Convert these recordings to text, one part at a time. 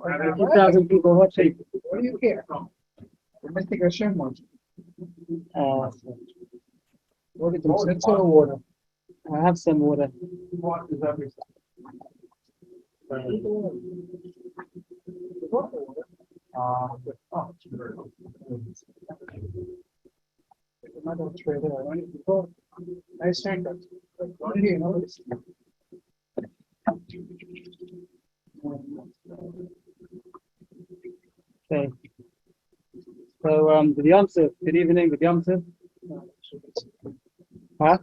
2,000 people watching. What do you care? Domestic Hashem wants. What is it? It's all water. I have some water. What is everything? Another trader. Nice sandals. Only you know this. Okay. So, good Yosef. Good evening, good Yosef. Huh?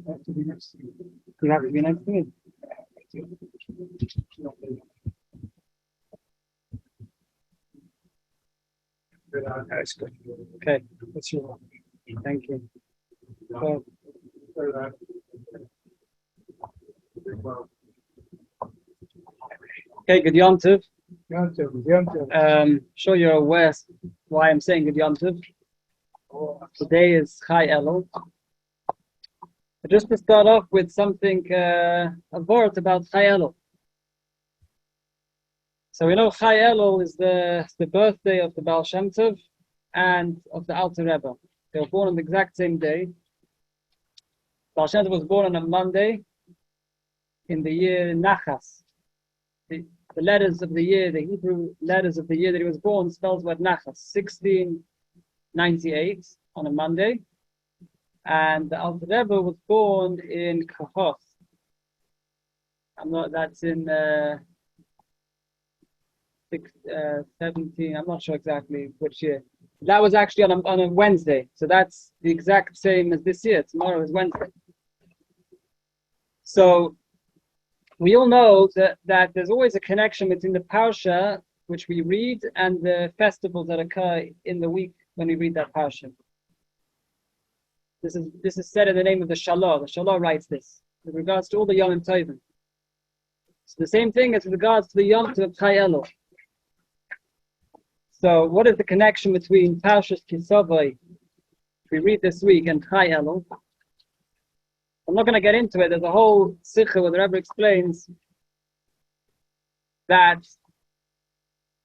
Have to be next to you. You have to be next to me. Okay. What's your Thank you. So, okay, good Yosef. Sure you're aware why I'm saying good Yosef. Today is Chayos of Elul. Just to start off with something, a word about Chayos of Elul. So we know Chayos of Elul is the birthday of the Baal Shem Tov and of the Alter Rebbe. They were born on the exact same day. Baal Shem Tov was born on a Monday in the year Nachas. The letters of the year, the Hebrew letters of the year that he was born spells what Nachas, 1698 on a Monday. And the Alter Rebbe was born in Kahos. That's in 17, I'm not sure exactly which year. That was actually on a Wednesday. So that's the exact same as this year. Tomorrow is Wednesday. So we all know that there's always a connection between the parsha, which we read, and the festivals that occur in the week when we read that parsha. This is said in the name of the Shalah. The Shalah writes this with regards to all the Yom Tovim. So the same thing as with regards to the Yom Tov of Chayos of Elul. So what is the connection between Parshas Kisavai, we read this week, and Chayos of Elul? I'm not going to get into it. There's a whole sikha where the Rebbe explains that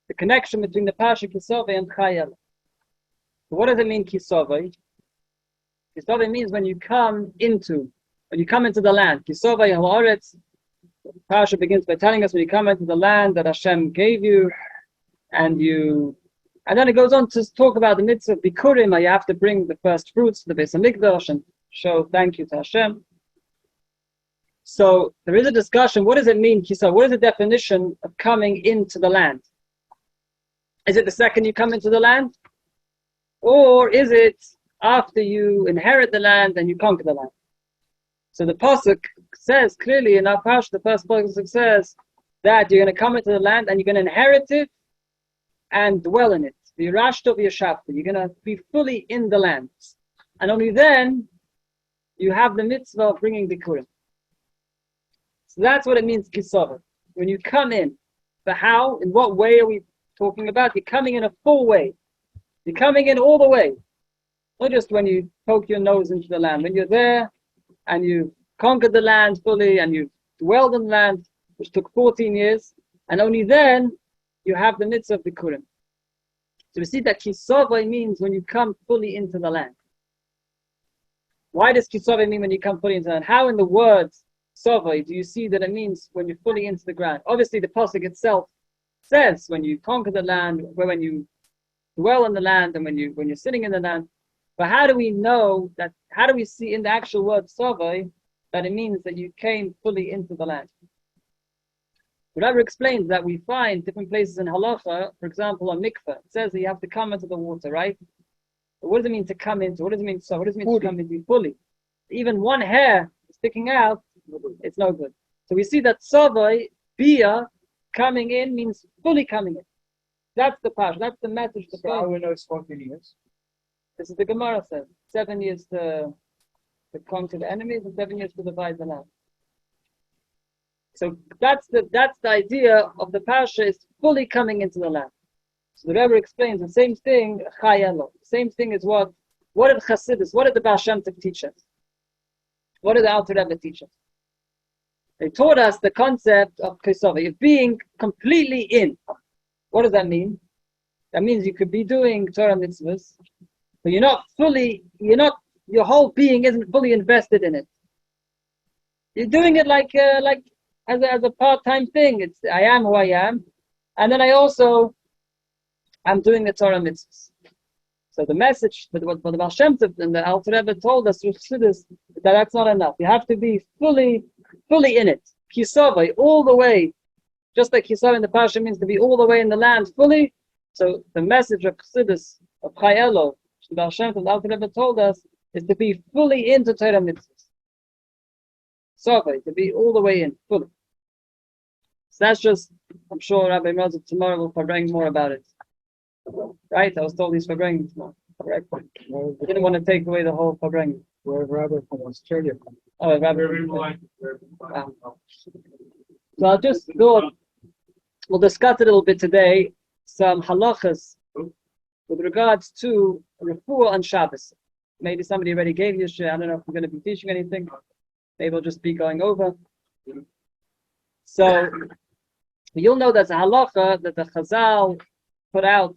the connection between the Parsha Kisavai and Chayos of Elul. So what does it mean, Kisavai? Kisavai means when you come into the land. Kisavai ha'aretz. The Parsha begins by telling us when you come into the land that Hashem gave you, and then it goes on to talk about the mitzvah of Bikurim, how you have to bring the first fruits to the Beis Hamikdash and show thank you to Hashem. So there is a discussion. What does it mean, Kisavai? What is the definition of coming into the land? Is it the second you come into the land? Or is it after you inherit the land and you conquer the land? So the pasuk says clearly in our parsha, the first pasuk says that you're going to come into the land and you're going to inherit it and dwell in it. You're going to be fully in the land. And only then you have the mitzvah of bringing the Bikurim. So that's what it means, Kisavai. When you come in, but how, in what way are we talking about? You're coming in a full way. You're coming in all the way. Not just when you poke your nose into the land. When you're there and you've conquered the land fully and you've dwelled in the land, which took 14 years, and only then you have the mitzvah of the Bikurim. So we see that Kisavai means when you come fully into the land. Why does Kisavai mean when you come fully into the land? How in the words Savai do you see that it means when you're fully into the ground? Obviously the pasuk itself says when you conquer the land, when you dwell in the land, and when you're sitting in the land. But how do we know that? How do we see in the actual word Savai that it means that you came fully into the land? The Rebbe explains that we find different places in halacha, for example, on mikveh, it says that you have to come into the water, right? But what does it mean to come into? What does it mean to? What does it mean to come into fully? Even one hair sticking out, it's no good. So we see that Savai, Bia, coming in means fully coming in. That's the parsha. That's the message. So I will know it's 14 years. This is the Gemara says. 7 years to conquer the enemies and 7 years to divide the land. So that's the idea of the parsha, is fully coming into the land. So the Rebbe explains the same thing, Chayos of Elul. The same thing is what did Chassidus, what did the Baal Shem Tov teach us? What did the Alter Rebbe teach us? They taught us the concept of Kisavai, of being completely in. What does that mean? That means you could be doing Torah mitzvahs, but your whole being isn't fully invested in it. You're doing it like as a part-time thing. It's I am who I am, and then I'm doing the Torah mitzvahs. So the message, but what the Baal Shem Tov and the Alter Rebbe told us through Chassidus, that's not enough. You have to be fully in it. Kisavai, all the way. Just like Kisavai in the Parsha means to be all the way in the land fully. So the message of Chassidus, of Chayelo, the Baal Shem Tov and the Alter Rebbe told us, is to be fully into Torah mitzvahs. Savai, to be all the way in, fully. So that's just, I'm sure Rabbi Moses tomorrow will bring more about it. Right? I was told he's Fabrengi tomorrow. Correct. I didn't want to take away the whole Fabrengi. We're rather from Australia. Oh, Rabbi. So I'll just go. We'll discuss a little bit today some halachas with regards to refuah on Shabbos. Maybe somebody already gave you shit. I don't know if I'm going to be teaching anything. Maybe we'll just be going over. So you'll know that's a halacha that the Chazal put out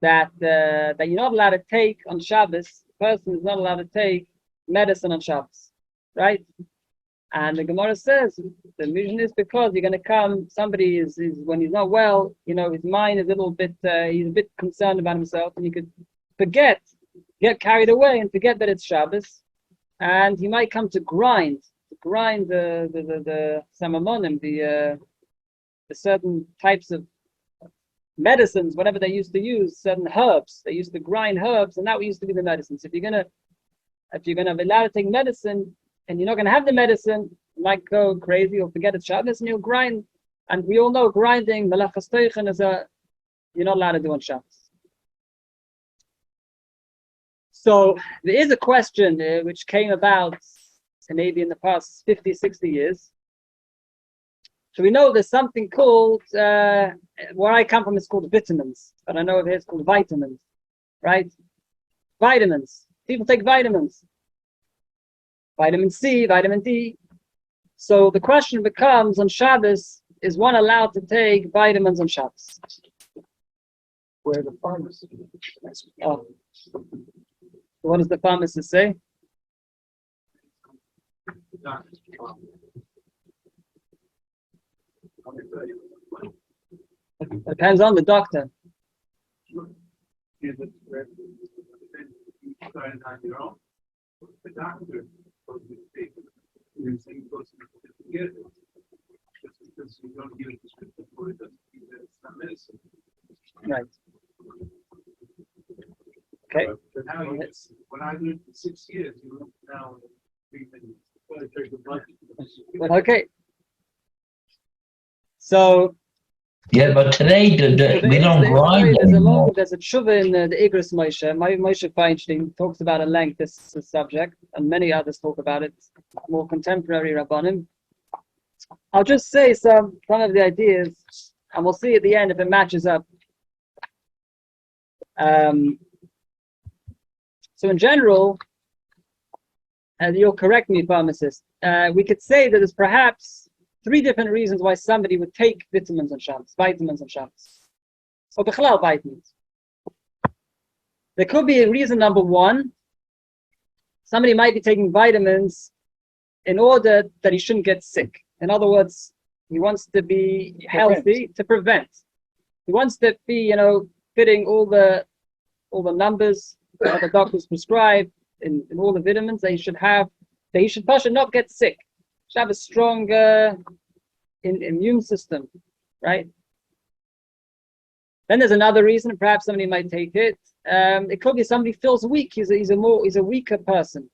that you're not allowed to take on Shabbos. The person is not allowed to take medicine on Shabbos, right? And the Gemara says the reason is because you're going to come. Somebody is when he's not well, his mind is a little bit. He's a bit concerned about himself, and he could get carried away, and forget that it's Shabbos, and he might come to grind the samamonim, the certain types of medicines, whatever they used to use, certain herbs. They used to grind herbs, and that used to be the medicine. So if you're gonna be allowed to take medicine, and you're not gonna have the medicine, you might go crazy or forget it's Shabbos, and you'll grind. And we all know grinding, melachas teichen, you're not allowed to do on Shabbos. So there is a question which came about maybe in the past 50, 60 years. So we know there's something called, where I come from, it's called vitamins, but I know over here it's called vitamins, right? Vitamins. People take vitamins. Vitamin C, vitamin D. So the question becomes, on Shabbos, is one allowed to take vitamins on Shabbos? Where the pharmacy. Oh. What does the pharmacist say? It depends on the doctor. Right. Okay. When I lived for 6 years, you look now Okay. So yeah, but today we don't grind anymore. There's a tshuva in the Igros Moshe. Moshe Feinstein talks about at length this subject, and many others talk about it. More contemporary Rabbanim. I'll just say some of the ideas, and we'll see at the end if it matches up. So in general, and you'll correct me, pharmacist, we could say that there's perhaps 3 different reasons why somebody would take vitamins on Shabbos. Or bichlal vitamins. There could be a reason number 1. Somebody might be taking vitamins in order that he shouldn't get sick. In other words, he wants to be healthy to prevent. He wants to be, fitting all the numbers that the doctors prescribe in all the vitamins that he should have. That he should not get sick. Should have a strong immune system, right? Then there's another reason. Perhaps somebody might take it. It could be somebody feels weak. He's a weaker person.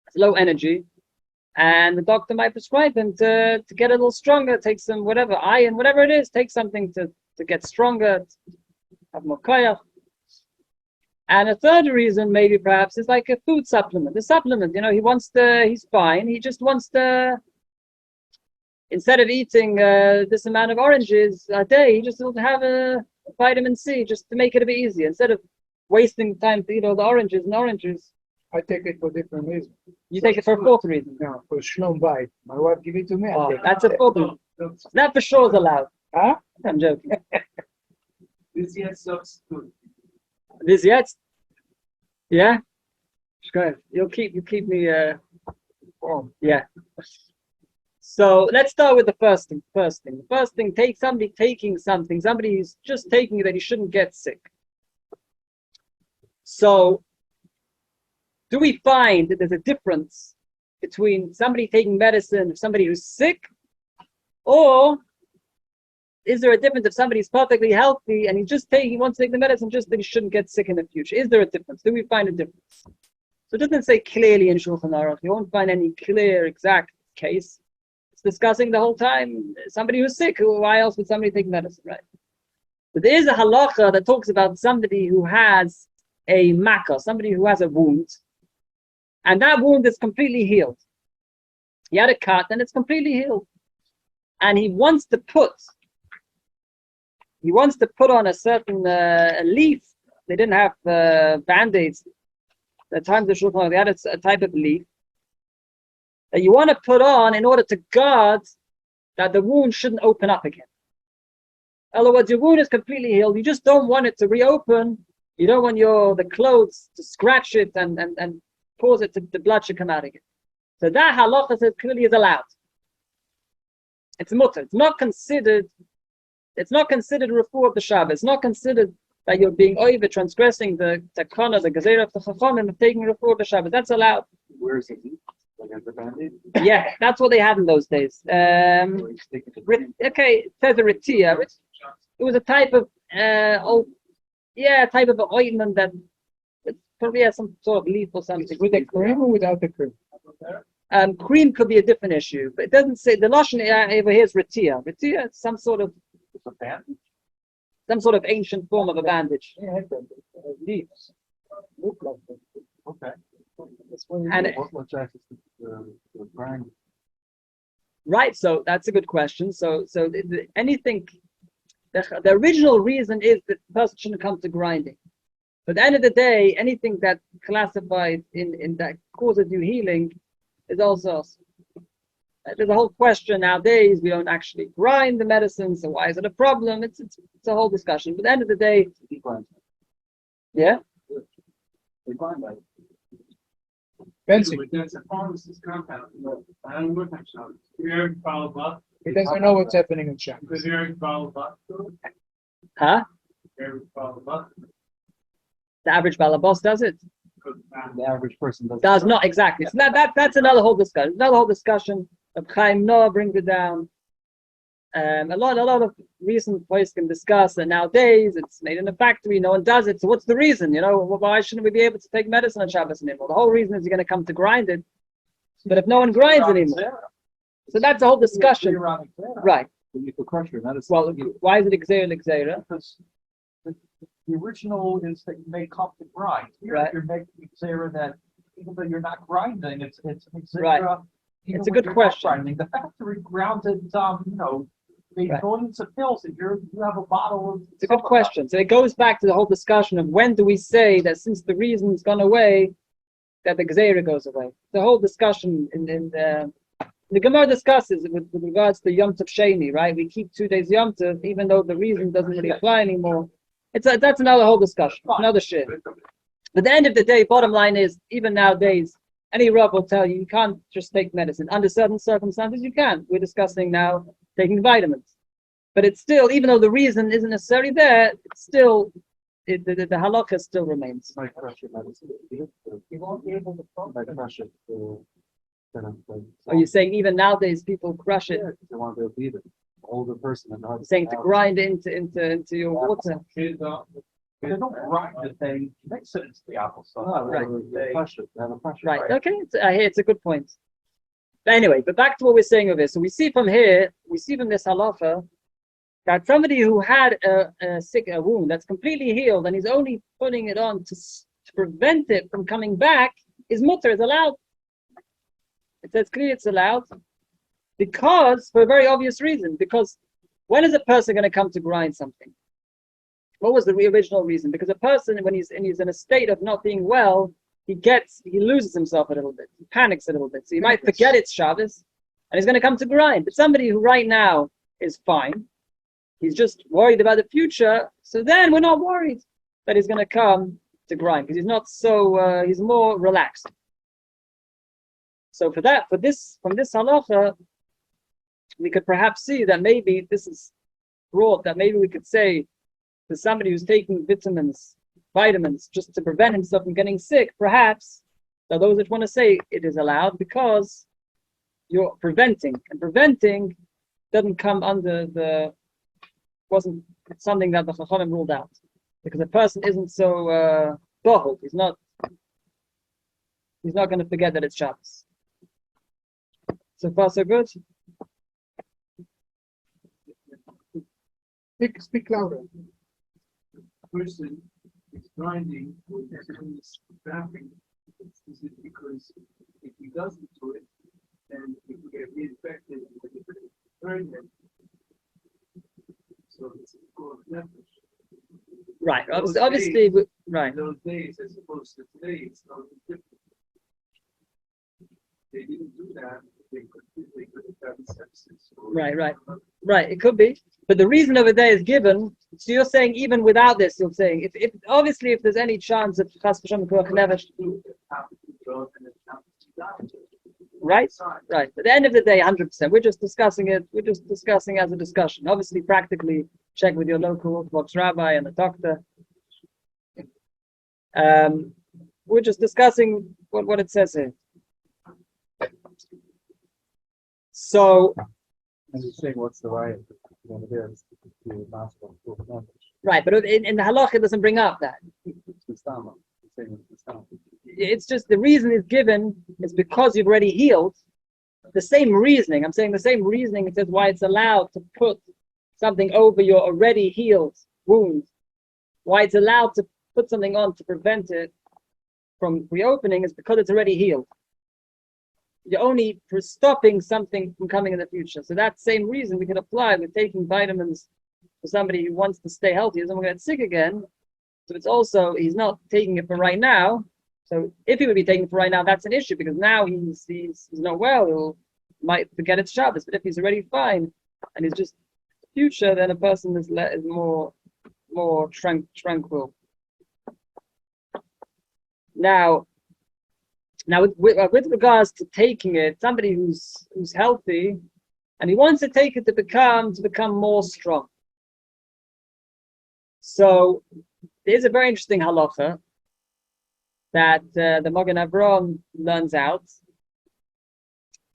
It's low energy, and the doctor might prescribe him to get a little stronger. Take some whatever iron, whatever it is. Take something to get stronger, have more koyach. And a third reason, maybe perhaps, is like a food supplement. The supplement, he's fine. He just wants to, instead of eating this amount of oranges a day, he just wants to have a vitamin C just to make it a bit easier. Instead of wasting time to eat all the oranges. I take it for different reasons. You take it for a 4th reason. No, for shlom bite. My wife give it to me. Oh, that's a 4th reason. That for sure is allowed. Huh? I'm joking. This yet substitute. This yet? Yeah? Good. You keep me warm. Yeah. So let's start with the first thing. The first thing, take somebody taking something, somebody who's just taking it that he shouldn't get sick. So do we find that there's a difference between somebody taking medicine and somebody who's sick? Or is there a difference if somebody's perfectly healthy and he wants to take the medicine just that he shouldn't get sick in the future? Is there a difference? Do we find a difference? So it doesn't say clearly in Shulchan Aruch. You won't find any clear, exact case. It's discussing the whole time somebody who's sick. Why else would somebody take medicine, right? But there is a halacha that talks about somebody who has a makkah, somebody who has a wound, and that wound is completely healed. He had a cut and it's completely healed. And he wants to put on a certain leaf. They didn't have band-aids. At the times of Shulchan Aruch, they had a type of leaf that you want to put on in order to guard that the wound shouldn't open up again. In other words, your wound is completely healed. You just don't want it to reopen. You don't want the clothes to scratch it and cause it the blood should come out again. So that halacha says clearly is allowed. It's mutter. It's not considered a refuah of the Shabbos. It's not considered that you're being over transgressing the takana, the gezerah of the chachamim of taking a refuah of the Shabbos. That's allowed. Where is it? Like at the Band-Aid? Yeah, that's what they had in those days. Okay, it says a retia. It was a type of type of an ointment that it probably has some sort of leaf or something. With the cream or without the cream? Cream could be a different issue, but it doesn't say the lashon over here is retia. Retia is some sort of ancient form of a bandage. Yeah, leaves. Look like that. Okay. And What's access to the grind? right, so that's a good question. So anything, the original reason is that the person shouldn't come to grinding. But at the end of the day, anything that classified in that causes you healing is also. There's a whole question nowadays. We don't actually grind the medicine, so why is it a problem? It's a whole discussion. But at the end of the day, yeah. They grind that. Fancy. There's a pharmacist compound. I don't work on Shabbos. You're follow up. He doesn't know what's happening in Shabbos. Because you're follow up. Huh? You're follow up. The average balabos does it. The average person Does not exactly. So that's another whole discussion. Another whole discussion. Chaim Noah brings it down. A lot of recent posts can discuss that nowadays it's made in a factory, no one does it. So what's the reason? Why shouldn't we be able to take medicine on Shabbos anymore? The whole reason is you're going to come to grind it. But if no one grinds anymore, so that's a whole discussion, right? You could crush your medicine. Well, why is it exera? Because the original is that you may come to grind. Here, Right. you're making exera that even though you're not grinding, it's an exera. Right. even It's a when good you're not question. grinding. The factory grounded, made Right. millions of pills, and you have a bottle of. It's a good question. So it goes back to the whole discussion of when do we say that since the reason's gone away, that the Gzeira goes away. The whole discussion in the Gemara discusses with regards to Yom Tov Sheni, right? We keep 2 days Yom Tov, even though the reason doesn't really apply anymore. That's another whole discussion, another shit. But at the end of the day, bottom line is, even nowadays, any Rav will tell you, you can't just take medicine. Under certain circumstances, you can. We're discussing now taking vitamins. But it's still, even though the reason isn't necessarily there, it's still, the halakha still remains. Might crush your medicine. You won't be able to Might crush it. Are you saying even nowadays people crush it? They want to be the older person and not Saying to grind into your water. They don't grind it, they mix it into the apple stuff. Right. They crush it. They have a pressure. Right. Okay. I hear it's a good point. But anyway, but back to what we're saying over here. So we see from this halacha that somebody who had a wound that's completely healed and he's only putting it on to prevent it from coming back is mutter, is allowed. It says clearly it's allowed because for a very obvious reason. Because when is a person going to come to grind something? What was the original reason? Because a person, when he's in a state of not being well, he loses himself a little bit. He panics a little bit. So he might forget it's Shabbos, and he's going to come to grind. But somebody who right now is fine, he's just worried about the future, so then we're not worried that he's going to come to grind because he's not so he's more relaxed. So from this halacha, we could perhaps see that maybe this is brought, that maybe we could say to somebody who's taking vitamins, just to prevent himself from getting sick, perhaps, that those that want to say it is allowed because you're preventing, and preventing doesn't come under wasn't something that the Chachamim ruled out, because a person isn't so bold, he's not going to forget that it's Shabbos. So far so good? Speak louder. Person is grinding or is bathing. Is it because if he doesn't do it, then he will get reinfected with the pregnant? So it's called nefesh. Right. Those Obviously, days- right. Those days, as opposed to today, it's not different. They didn't do that. They could have sepsis. Right. It could be, but the reason over there is given. So you're saying even without this, you're saying if obviously if there's any chance of chas v'shalom koach nefesh, right. At the end of the day, 100%. We're just discussing it. We're just discussing as a discussion. Obviously, practically, check with your local Orthodox rabbi and the doctor. We're just discussing what it says here. So, And you're saying what's the right one it is to master right, but in the halach, it doesn't bring up that. It's just the reason is given is because you've already healed. The same reasoning, I'm saying the same reasoning, it says why it's allowed to put something over your already healed wound. Why it's allowed to put something on to prevent it from reopening is because it's already healed. You're only for stopping something from coming in the future. So that same reason we can apply with taking vitamins for somebody who wants to stay healthy, doesn't want to get sick again. So it's also, he's not taking it for right now. So if he would be taking it for right now, that's an issue because now he's not well, he might forget it's Shabbos. But if he's already fine and he's just future, then a person is more tranquil. Now with regards to taking it, somebody who's healthy and he wants to take it to become more strong. So there's a very interesting halacha that the Magen Avraham learns out,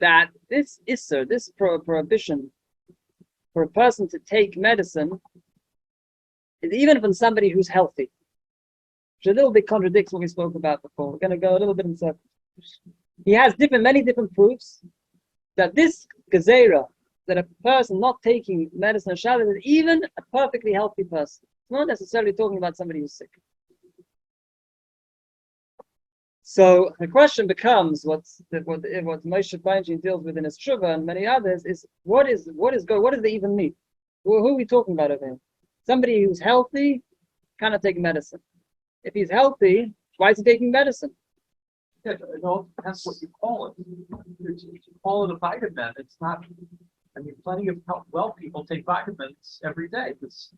that this issur, this prohibition for a person to take medicine is even from somebody who's healthy, which a little bit contradicts what we spoke about before. We're going to go a little bit in circles. He has many different proofs that this gezerah, that a person not taking medicine on Shabbos is even a perfectly healthy person. It's not necessarily talking about somebody who's sick. So the question becomes, what Moshe Feinstein deals with in his Tshuva and many others is what does it even mean? Who are we talking about over here? Somebody who's healthy cannot take medicine. If he's healthy, why is he taking medicine? Yeah, it all depends what you call it. If you call it a vitamin, it's not. I mean, plenty of well people take vitamins every day. It's,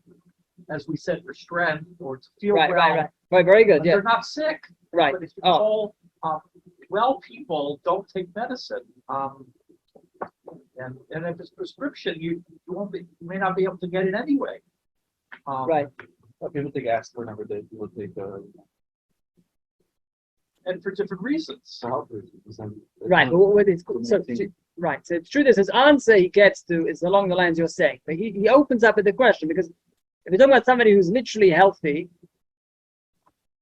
as we said, for strength or to feel well. Right. Very good. Yeah. They're not sick. Right. But if you call well people don't take medicine, and if it's prescription, you may not be able to get it anyway. Right. People take aspirin every day. People take and for different reasons. Right, but what is so right? So it's true. This his answer he gets to is along the lines you're saying, but he opens up with the question because if you're talking about somebody who's literally healthy,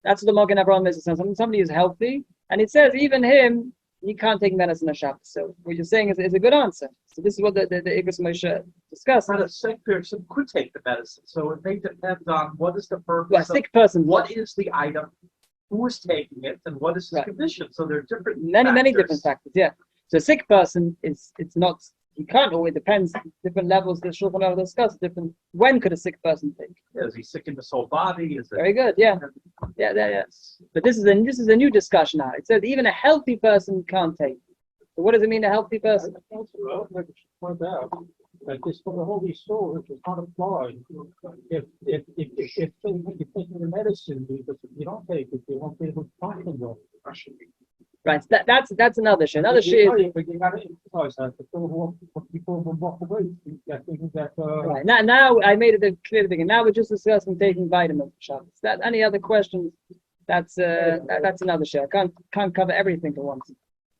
that's what the Magen Avraham is saying. Somebody who's healthy, and it says even him he can't take medicine on Shabbos. So what you're saying is a good answer. So this is what the Igros Moshe discussed. But a sick person could take the medicine, so it may depend on what is the purpose. Well, a sick person. What is the item? Who is taking it, and what is his condition? So there are different many different factors. Yeah. So a sick person it's not. He can't always, depends, different levels the Shulchan Aruch discuss, different, when could a sick person take? Yeah, is he sick in his whole body? Is it? Very good, yeah. But this is a new discussion now. It says even a healthy person can't take. So what does it mean, a healthy person? Like this for the Holy Soul, which is not applied. If you're taking the medicine, because if you don't take it, you won't be able to function well. Right. So that's another share. Another share is But you gotta emphasize that people will walk away. I think that right. Now I made it clear to begin. Now we're just discussing taking vitamins for Shabbos. That any other questions? That's another share. Can't cover everything at once.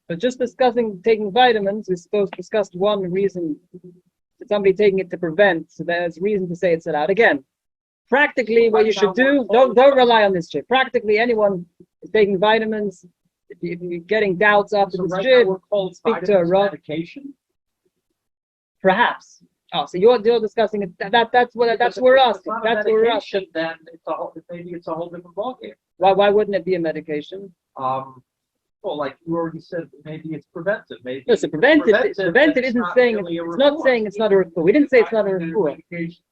But just discussing taking vitamins, we're supposed to discuss one reason for somebody taking it to prevent. So there's reason to say it's allowed. Again, practically what you should do, don't rely on this shit. Practically anyone is taking vitamins. If you're getting doubts after so this right shit, now we're called speak to a vitamins rock. medication. Perhaps. Oh, so you're discussing it. That's what we're asking. That's what we're asking. Then maybe it's a whole different ballgame. Why wouldn't it be a medication? Well, like you already said, maybe it's preventive. Maybe No, so preventive isn't not saying really a it's not refuah. saying it's not a refuah. We didn't say it's not a refuah. Medication.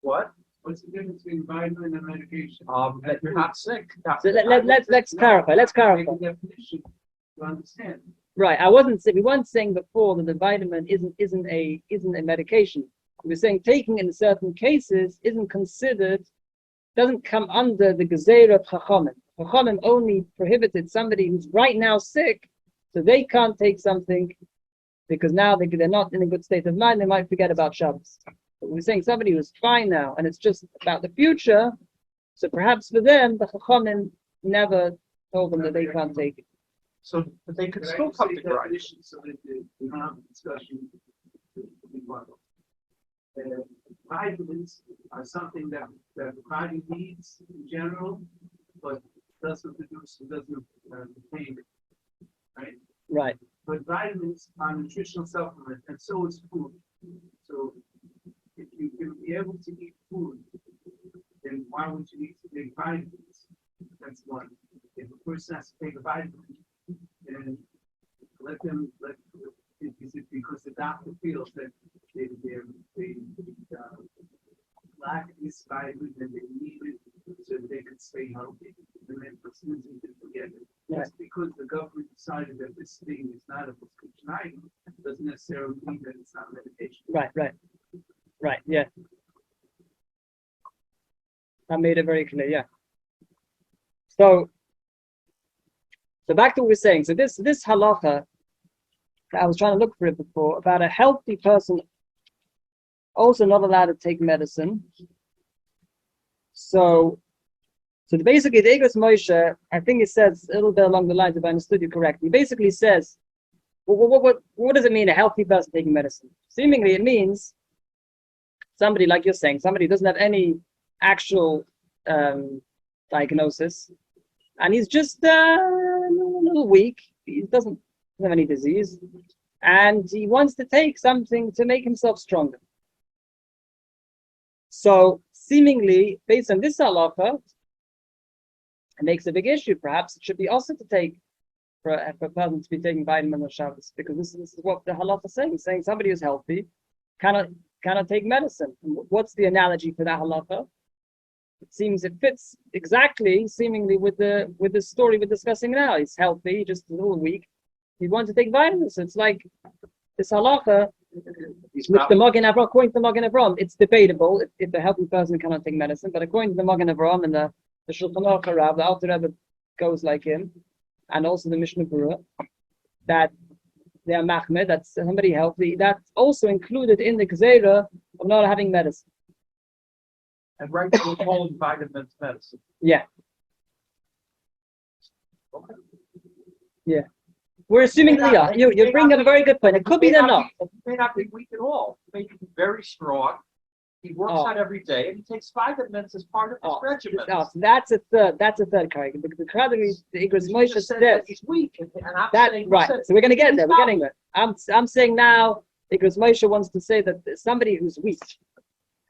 What? What's the difference between vitamin and medication? That you're not sick. So let's clarify. Let's clarify. Make a definition to understand. Right. We weren't saying before that the vitamin isn't a medication. We were saying taking in certain cases doesn't come under the gezeira of Chachamim. Chachamim only prohibited somebody who's right now sick, so they can't take something because now they're not in a good state of mind. They might forget about Shabbos. But we're saying somebody who's fine now and it's just about the future. So perhaps for them, the Chachamim never told them that they can't take it. So but they could But I still can come say to Christ. definition so that we don't have a discussion to be one. Vitamins are something that the body needs in general, but doesn't produce and doesn't contain it, right? Right. But vitamins are nutritional supplement, and so is food. So if you can be able to eat food, then why would you need to take vitamins? That's one. If a person has to take a vitamin, then is it because the doctor feels that they lack this vitamin and they need it so that they can stay healthy, and then for some reason they forget it. Right. Just because the government decided that this thing is not a prescription item doesn't necessarily mean that it's not medication. Right. Yeah. I made it very clear. Yeah. So back to what we were saying. So this halacha, I was trying to look for it before, about a healthy person also not allowed to take medicine. So basically, the Igros Moshe, I think it says a little bit along the lines, if I understood you correctly. He basically says, what does it mean, a healthy person taking medicine? Seemingly, it means somebody, like you're saying, somebody who doesn't have any actual diagnosis, and he's just a little weak. He doesn't have any disease, and he wants to take something to make himself stronger. So, seemingly, based on this halacha, it makes a big issue. Perhaps it should be also to take for a person to be taking vitamin on Shabbos, because this is what the halacha is saying. It's saying somebody who's healthy cannot take medicine. And what's the analogy for that halacha? It seems it fits exactly, seemingly, with the story we're discussing now. He's healthy, just a little weak. He wants to take vitamins. So it's like this halacha. With the Magen Avraham, according to the Magen Avraham, it's debatable if a healthy person cannot take medicine. But according to the Magen Avraham and the Shulchan Aruch Harav, the Alter Rebbe goes like him, and also the Mishnah Berurah, that they are machmed, that's somebody healthy. That's also included in the gzeira of not having medicine. And right, we're calling vitamins medicine. Yeah. Okay. Yeah. We're assuming that you bring up a very good point. It could be they're not. He may not be weak at all. He may be very strong. He works out every day, and he takes vitamins as part of his regimen. So that's a third category. The category the Igros Moshe says that he's weak, and I'm saying right. So we're going to get there. We're getting there. I'm saying now Igros Moshe wants to say that somebody who's weak,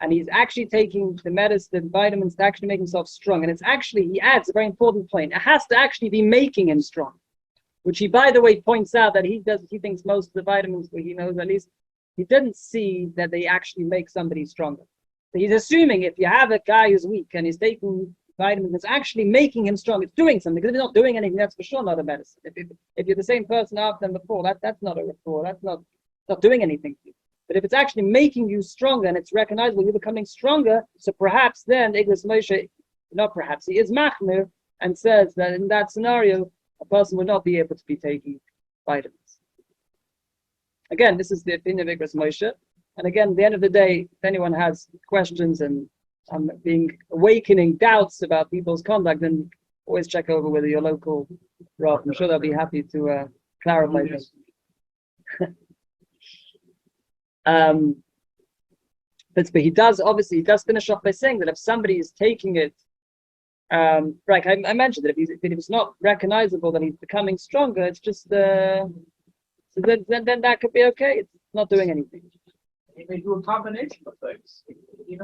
and he's actually taking the medicine, vitamins to actually make himself strong. And it's actually, he adds a very important point. It has to actually be making him strong, which he, by the way, points out that he thinks most of the vitamins, what he knows at least, he didn't see that they actually make somebody stronger. So he's assuming if you have a guy who's weak and he's taking vitamins, it's actually making him strong. It's doing something. Because if he's not doing anything, that's for sure not a medicine. If you're the same person after than before, that's not a refuah. That's not doing anything. But if it's actually making you stronger and it's recognizable, you're becoming stronger, so perhaps then Igros Moshe, not perhaps, he is machmir and says that in that scenario, a person would not be able to be taking vitamins. Again, this is the opinion of Igros Moshe. And again, at the end of the day, if anyone has questions and awakening doubts about people's conduct, then always check over with your local Rav. I'm sure they'll be happy to clarify things. But he does finish off by saying that if somebody is taking it, right? I mentioned that if it's not recognizable that he's becoming stronger, it's just so then that could be okay. It's not doing anything. You may do a combination of things. You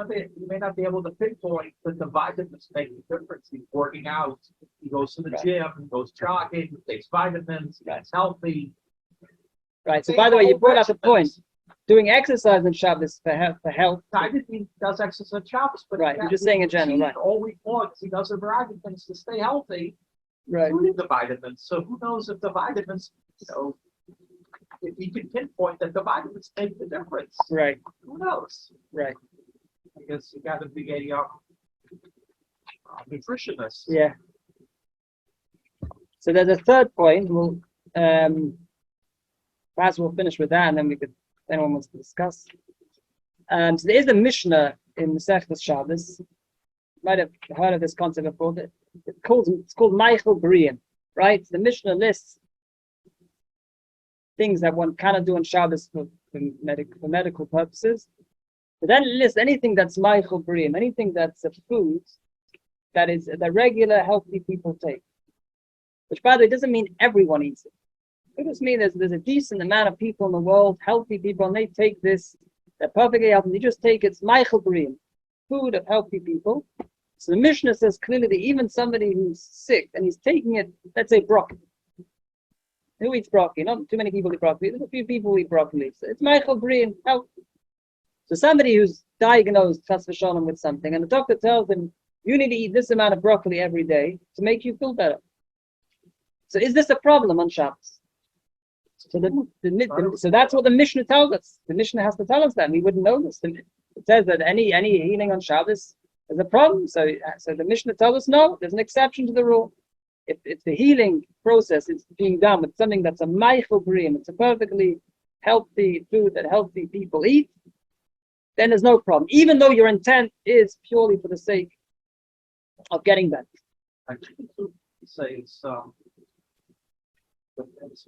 may not be able to pinpoint that the vitamins make a difference. He's working out, he goes to the gym, he goes jogging, takes vitamins, that's healthy. Right. So by the way, you brought up a point. Doing exercise on Shabbos for health. I didn't mean he does exercise on Shabbos, but right. You're just saying in general, right? All week long, he does a variety of things to stay healthy, right? Including the vitamins. So who knows if the vitamins, if you can pinpoint that the vitamins make the difference. Right. Who knows? Right. I guess you got to be a nutritionist. Yeah. So there's a third point. We'll perhaps we'll finish with that, and then if anyone wants to discuss. So there is a Mishnah in Masechtas Shabbos. You might have heard of this concept before. It's called Michael Brian, right? The Mishnah lists things that one cannot do on Shabbos for medical purposes. But then it lists anything that's Michael Brian, anything that's a food that regular healthy people take. Which, by the way, doesn't mean everyone eats it. It just means there's a decent amount of people in the world, healthy people, and they take this. They're perfectly healthy. They just take it's Michael Brian, food of healthy people. So the Mishnah says clearly that even somebody who's sick and he's taking it, let's say broccoli. Who eats broccoli? Not too many people eat broccoli. There's a few people who eat broccoli. So it's Michael Brian, healthy. So somebody who's diagnosed chas v'shalom with something, and the doctor tells him, you need to eat this amount of broccoli every day to make you feel better. So is this a problem on Shabbos? So that's what the Mishnah tells us. The Mishnah has to tell us that. We wouldn't know this. It says that any healing on Shabbos is a problem. So the Mishnah tells us no. There's an exception to the rule. If the healing process is being done with something that's a Michael Brian, it's a perfectly healthy food that healthy people eat, then there's no problem. Even though your intent is purely for the sake of getting better. I say it's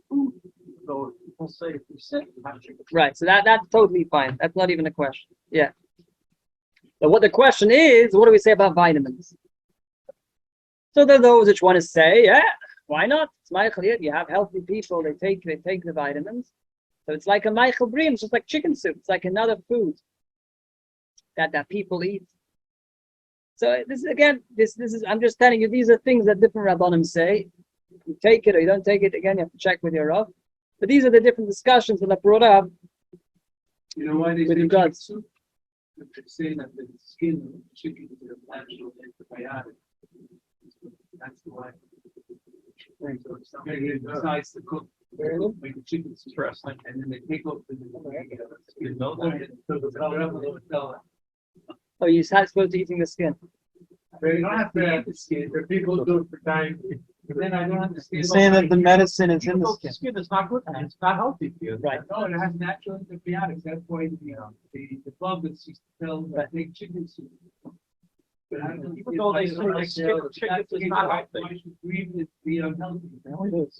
food. So people say if you're sick, you have chicken. Right. So that's totally fine. That's not even a question. Yeah. But what the question is, what do we say about vitamins? So there are those which want to say, yeah, why not? It's Michael. You have healthy people. They take the vitamins. So it's like a Michael Bream. It's just like chicken soup. It's like another food that people eat. So this is. I'm just telling you. These are things that different Rabbanim say. You take it or you don't take it. Again, you have to check with your Rav. But these are the different discussions that are brought up. You know why they say chicken soup? They say that the skin of the chicken is a natural antibiotic. That's why. So somebody decides to cook make the chicken soup, and then they take off the skin. So the color of the color. Oh, you're supposed to eating the skin. You don't have to eat the skin. There are people who do it for time. But then I don't understand. You're saying that the medicine is in the The skin is not good. It's not healthy for you. Right. No, it has natural antibiotics. That's why the club is used to tell them that make chicken soup. But I don't Even though they say chicken is not healthy. Why should we be unhealthy?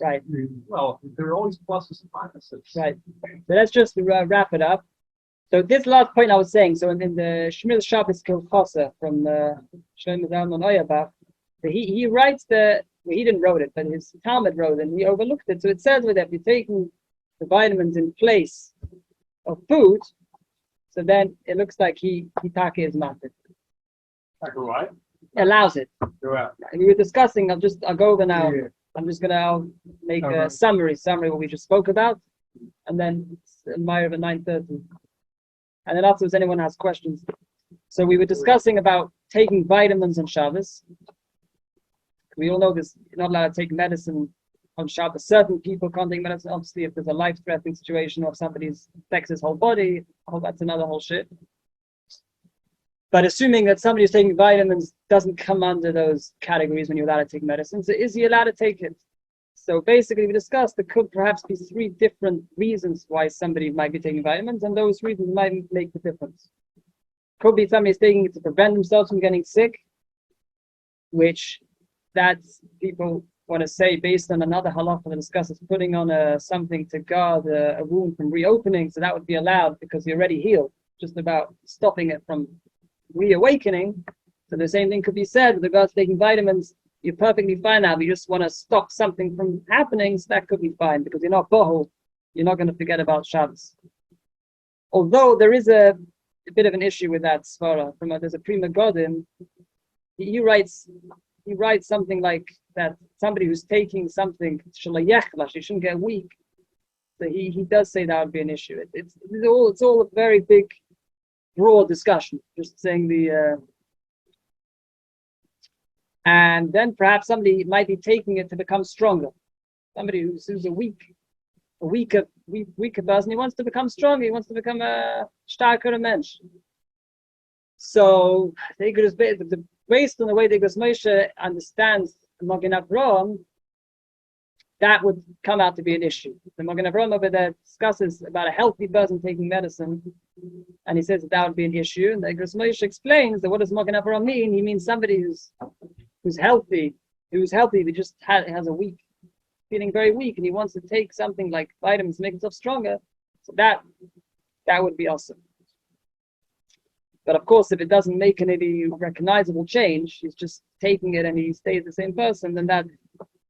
Right. Well, there are always pluses and minuses. Right. So let's just wrap it up. So this last point I was saying, so in the Shmir Shabbos Kilchasa from Shlomo Zalman Auerbach, he writes he didn't wrote it, but his Talmud wrote it, and he overlooked it. So it says that if you're taking the vitamins in place of food, so then it looks like he take is matter. Like what? Allows it. Correct. We were discussing, I'll go over now. Yeah. I'm just gonna make a Alright. summary what we just spoke about, and then it's Meyer at 9:30. And then afterwards, anyone has questions. So we were discussing about taking vitamins on Shabbos. We all know this. You're not allowed to take medicine on Shabbos, certain people can't take medicine. Obviously, if there's a life-threatening situation or if somebody's affects his whole body, that's another whole shit. But assuming that somebody who's taking vitamins doesn't come under those categories when you're allowed to take medicine, so is he allowed to take it? So basically, we discussed there could perhaps be 3 different reasons why somebody might be taking vitamins, and those reasons might make the difference. Could be somebody's taking it to prevent themselves from getting sick, which that's people want to say based on another halacha that discusses putting on something to guard a wound from reopening, so that would be allowed because you're already healed, just about stopping it from reawakening. So the same thing could be said with regards to taking vitamins. You're perfectly fine now, but you just want to stop something from happening, so that could be fine because you're not bohol, you're not going to forget about Shabbos. Although there is a bit of an issue with that svara. There's a Prima Godim. He writes something like that somebody who's taking something shalayechlash, you shouldn't get weak. So he does say that would be an issue. It's all a very big, broad discussion. Just saying and then perhaps somebody might be taking it to become stronger. Somebody who's a weaker person, he wants to become stronger. He wants to become a starker mensch. So they could based on the way the Moshe understands Magen Avraham, that would come out to be an issue. The Magen Avraham over there discusses about a healthy person taking medicine, and he says that would be an issue. And the Moshe explains that what does Magen Avraham mean? He means somebody who's healthy, but just has a feeling very weak, and he wants to take something like vitamins to make himself stronger. So that would be awesome. But of course, if it doesn't make any recognizable change, he's just taking it and he stays the same person, then the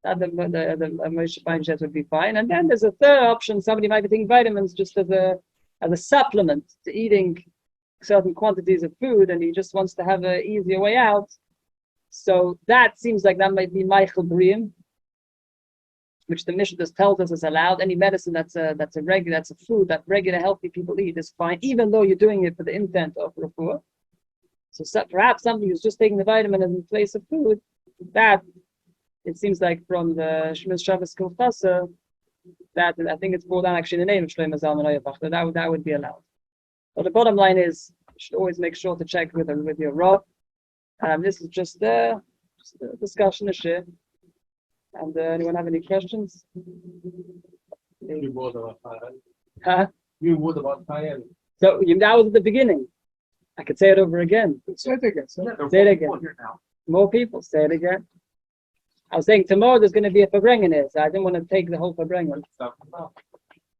Moshe Feinstein would be fine. And then there's a third option: somebody might be taking vitamins just as a supplement to eating certain quantities of food, and he just wants to have an easier way out. So that seems like that might be Michael Briam, which the Mishnah just tells us is allowed. Any medicine that's a food that regular healthy people eat is fine, even though you're doing it for the intent of refuah. So perhaps somebody who's just taking the vitamin in place of food, that it seems like from the Shemiras Shabbos Kilchasa, that I think it's brought down actually in the name of Shlomo Zalman Auerbach, that would be allowed. But the bottom line is you should always make sure to check with your Rav. This is just a discussion, a share. And anyone have any questions? Huh? You would about Chayel. So that was at the beginning. I could say it over again. Say it again. Say it again. More people. Say it again. I was saying tomorrow there's going to be a Fabrengen here, so I didn't want to take the whole Fabrengen.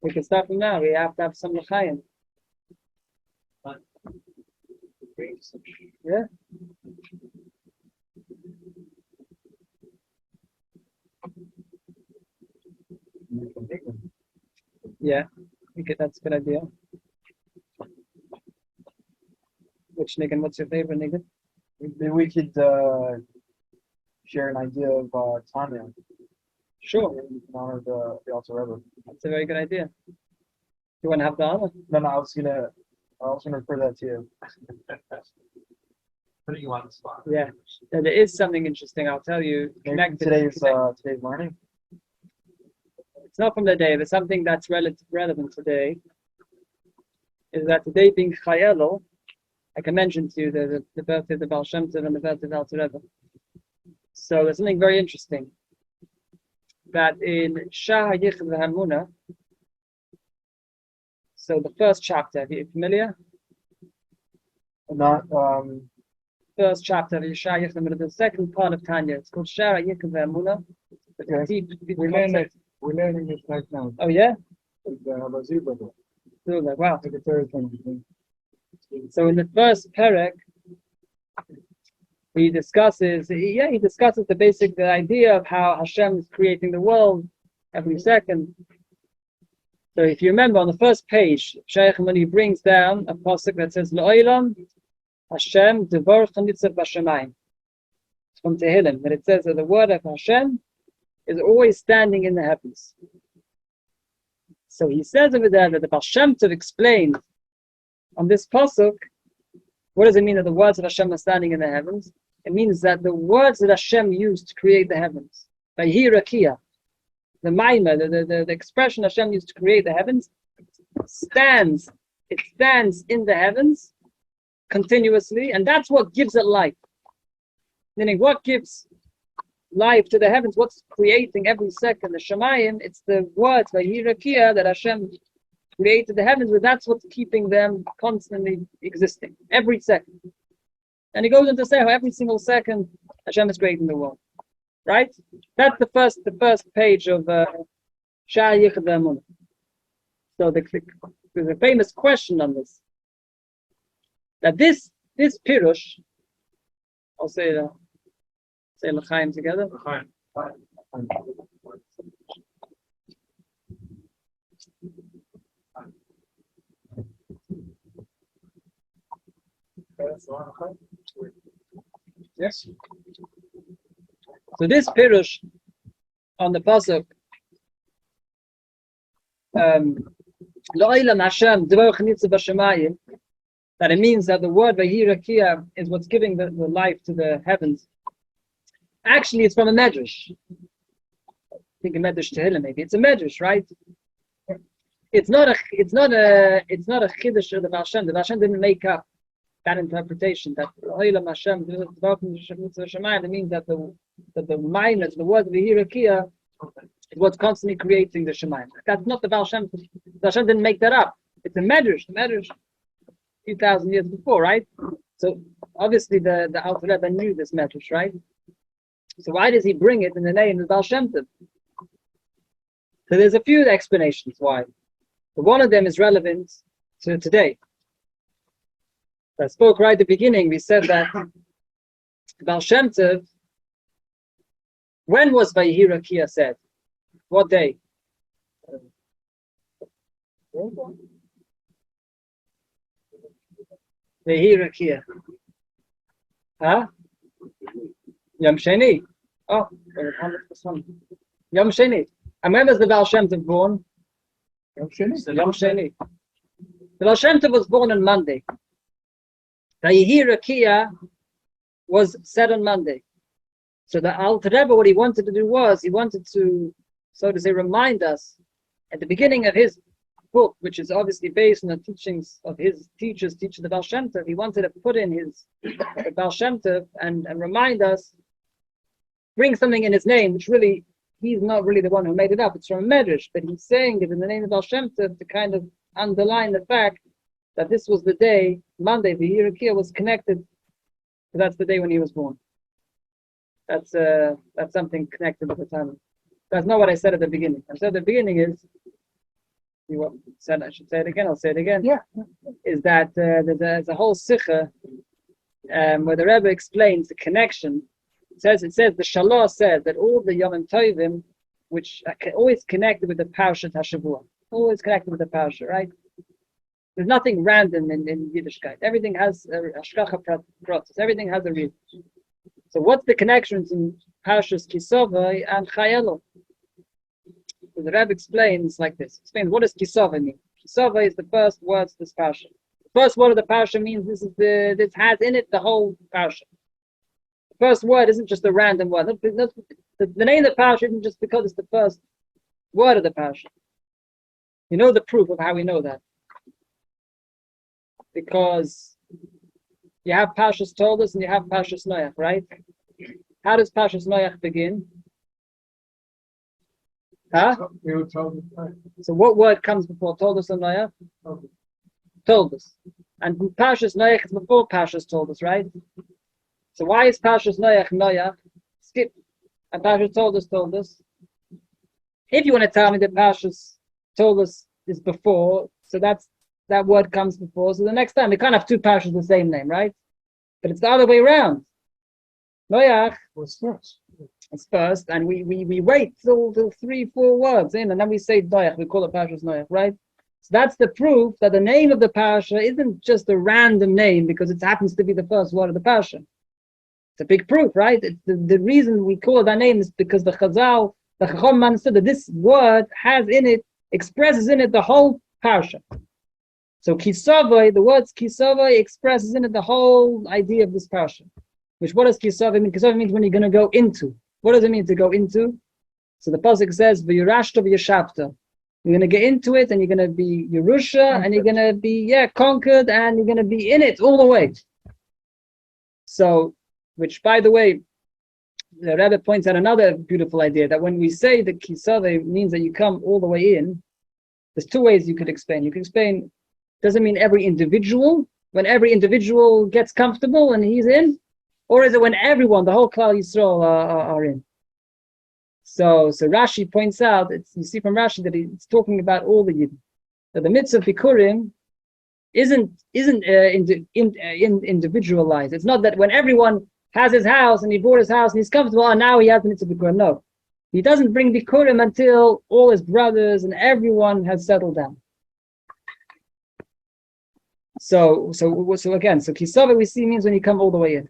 We can start from now. We have to have some L'chaim. Yeah. Yeah, okay, that's a good idea. Which Nigan? What's your favorite Nigan? Maybe we could share an idea of Tanya. Sure. In honor of the Alter Rebbe. That's a very good idea. You want to have the honor? No, I was gonna refer that to you. Putting you on the spot. Yeah. There is something interesting. I'll tell you. Today's learning. It's not from the day, but something that's relevant today is that today being Chayel, I can mention to you the birthday of the Baal Shem Tov and the birthday of the Alter Rebbe. So there's something very interesting that in Shah HaYichud V'Hamuna, so the first chapter, are you familiar? Not First chapter of Shah HaYichud V'Hamuna, the second part of Tanya, it's called Shah HaYichud V'Hamuna. okay. We're learning this right now. Oh yeah? With Bazir brother. Wow. Like the third one. So in the first parak, he discusses the idea of how Hashem is creating the world every second. So if you remember on the first page, Shaykh Mani brings down a pasuk that says La'olam Hashem Devar Chanitzav B'Shamayim. It's from Tehillim, that it says that the word of Hashem is always standing in the heavens. So he says over there that the Baal Shem Tov explained on this pasuk, what does it mean that the words of Hashem are standing in the heavens? It means that the words that Hashem used to create the heavens, Vayhi Rakia, maima, the expression Hashem used to create the heavens, stands in the heavens continuously, and that's what gives it life. Meaning, what gives life to the heavens? What's creating every second the Shemayim? It's the words Vayirakia that Hashem created the heavens with. That's what's keeping them constantly existing every second. And he goes on to say how every single second Hashem is creating the world. Right? That's the first page of Sha'ar Yichud V'Emunah. So there's a famous question on this. That this Pirush, I'll say L'chaim together. Yes. So this Pirush on the pasuk, Lo'ilam Hashem Dvorach Nitzav B'Shamayim, that it means that the word Vayirakia is what's giving the life to the heavens. Actually, it's from a medrash. I think a medrash Tehillim maybe. It's a medrash, right? It's not a chiddush of the Baal Shem. The Baal Shem didn't make up that interpretation. That Lo'ilam Hashem Dvorach Nitzav B'Shamayim, it means that the minus, the word Vayirakia, is what's constantly creating the Shemayim. That's not the Baal Shem. The Baal Shem didn't make that up. It's a medrash. The medrash 2,000 years before, right? So obviously the Alter Rebbe knew this medrash, right? So why does he bring it in the name of Baal Shem Tov? So there's a few explanations why. But one of them is relevant to today. I spoke right at the beginning. We said that Baal Shem Tov, when was Vayirakia said? What day? Vayirakia. Huh? Yom Sheni. Oh, Yom Sheni. And when was the Baal Shem Tov born? Yom Sheni. Yom Sheni. The Baal Shem Tov was born on Monday. Vayirakia was said on Monday. So the Alter Rebbe, what he wanted to do was, he wanted to, so to say, remind us at the beginning of his book, which is obviously based on the teachings of his teachers, the Baal Shem Tov, he wanted to put in his Baal Shem Tov and remind us, bring something in his name, which really, he's not really the one who made it up, it's from a medrash, but he's saying it in the name of Baal Shem Tov to kind of underline the fact that this was the day, Monday, the Yirakia was connected, so that's the day when he was born. That's something connected with the time. That's not what I said at the beginning. I said at the beginning is, I should say it again, I'll say it again. Yeah. Is that there's a whole sikha where the Rebbe explains the connection. It says the Shalah says that all the Yom Tovim, which are always connected with the Parshat HaShavua, always connected with the Parsha, right? There's nothing random in Yiddishkeit. Everything has a hashgacha process. Everything has a reason. So what's the connection between Parshas Kisova and Chayelo? So the Rebbe explains like this. Explains what does Kisova mean. Kisova is the first words of this parsha. The first word of the parsha means this has in it the whole parsha. The first word isn't just a random word. The name of the parsha isn't just because it's the first word of the parsha. You know the proof of how we know that. Because you have Parshas Toldos and you have Parshas Noach, right? How does Parshas Noach begin? Huh? So what word comes before Toldos and Noach? Toldos. And Parshas Noach is before Parshas Toldos, right? So why is Parshas Noach skip and Parshas Toldos? If you want to tell me that Parshas Toldos is before, so that word comes before. So the next time we can't have two parshas with the same name, right? But it's the other way around. Noach was first. It's first, and we wait till 3-4 words in, and then we say Noach. We call it Parshas Noach, right? So that's the proof that the name of the parsha isn't just a random name because it happens to be the first word of the parsha. It's a big proof, right? It's the reason we call it that name is because the Chazal, the Chacham understood that this word has in it, expresses in it the whole parsha. So Kisavai, the words Kisavai expresses in it the whole idea of this parsha. Which what does Kisavai mean? Kisavai means when you're going to go into. What does it mean to go into? So the pasuk says, "V'yurashta v'yashavta." You're going to get into it, and you're going to be Yerusha, and you're going to be conquered, and you're going to be in it all the way. So, which by the way, the Rebbe points out another beautiful idea, that when we say that kisave means that you come all the way in, there's two ways you could explain. You could explain, doesn't mean every individual, when every individual gets comfortable and he's in, or is it when everyone, the whole Klal Yisrael are in? So Rashi points out, you see from Rashi that it's talking about all the Yidden. That the mitzvah of Bikurim isn't individualized. It's not that when everyone has his house and he bought his house and he's comfortable, and now he has the mitzvah Bikurim. No. He doesn't bring Bikurim until all his brothers and everyone has settled down. So again, Kisava we see means when you come all the way in.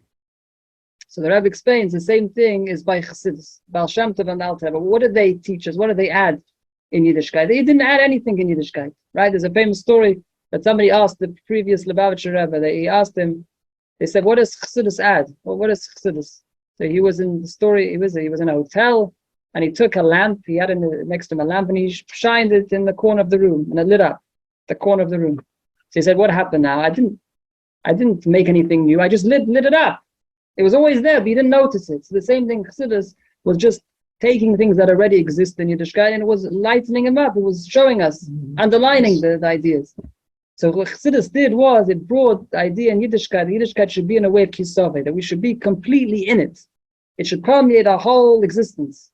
So the Rebbe explains the same thing is by Chassidus, Baal Shem Tov and Alter. But what did they teach us? What did they add in Yiddishkeit? They didn't add anything in Yiddishkeit, right? There's a famous story that somebody asked the previous Lubavitcher Rebbe. He asked him, they said, "What does Chassidus add? Well, what is Chassidus?" So he was in the story. He was in a hotel, and he took a lamp. He had next to him a lamp, and he shined it in the corner of the room, and it lit up the corner of the room. So he said, "What happened now? I didn't make anything new. I just lit it up. It was always there, but you didn't notice it." So the same thing, Chassidus was just taking things that already exist in Yiddishkeit, and it was lightening them up. It was showing us, underlining the ideas. So what Chassidus did was, it brought the idea in Yiddishkeit. Yiddishkeit should be in a way of kisave, that we should be completely in it. It should permeate our whole existence.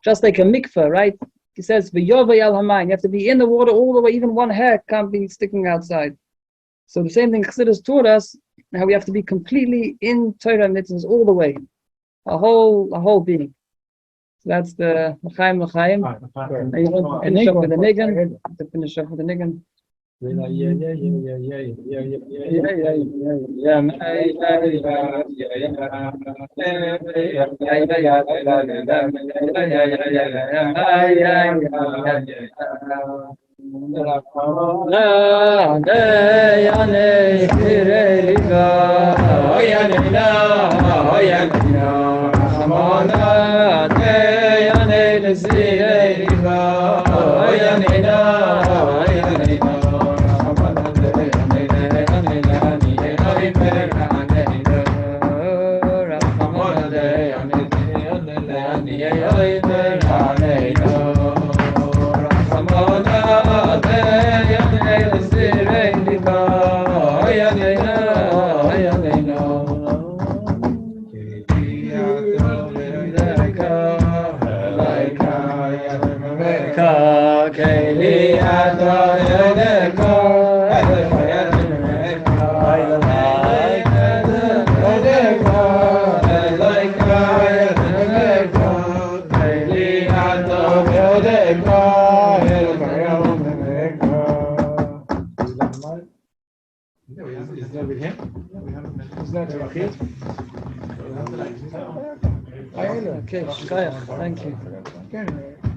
Just like a mikveh, right? He says, "V'yovay al hamayim." You have to be in the water all the way, even one hair can't be sticking outside. So the same thing Chassidus taught us, how we have to be completely in Torah and mitzvahs all the way, a whole being. So that's the L'chaim. And you want to finish up with the nigun? To finish up with the nigun. Okay, thank you.